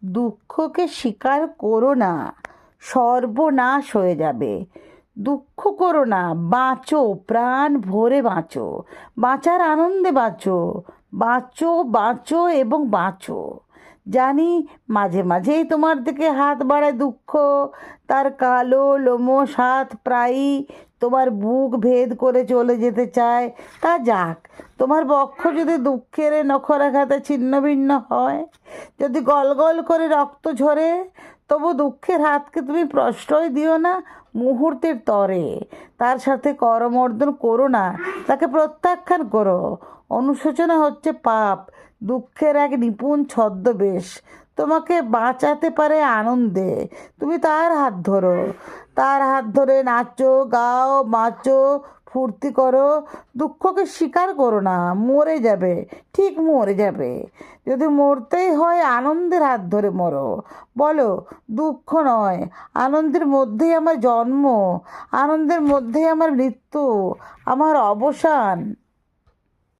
দুঃখকে স্বীকার করো না, সর্বনাশ হয়ে যাবে। দুঃখ করো না, বাঁচো, প্রাণ ভরে বাঁচো, বাঁচার আনন্দে বাঁচো, বাঁচো বাঁচো এবং বাঁচো। জানি মাঝে মাঝেই তোমার দিকে হাত বাড়ায় দুঃখ, তার কালো লোমশ হাত প্রায়ই তোমার বুক ভেদ করে চলে যেতে চায়। তা যাক, তোমার বক্ষ যদি দুঃখের নখরাঘাতে ছিন্ন ভিন্ন হয়, যদি গল গল করে রক্ত ঝরে, তবু দুঃখের হাতকে তুমি প্রশ্রয় দিও না মুহূর্তের তরে। তার সাথে করমর্দন করো না, তাকে প্রত্যাখ্যান করো। অনুশোচনা হচ্ছে পাপ, দুঃখের এক নিপুণ ছদ্মবেশ। তোমাকে বাঁচাতে পারে আনন্দে। তুমি তার হাত ধরো, তার হাত ধরে নাচো, গাও, বাঁচো, ফুর্তি করো। দুঃখকে স্বীকার করো না, মরে যাবে, ঠিক মরে যাবে। যদি মরতেই হয় আনন্দের হাত ধরে মরো। বলো, দুঃখ নয়, আনন্দের মধ্যেই আমার জন্ম, আনন্দের মধ্যেই আমার মৃত্যু, আমার অবসান।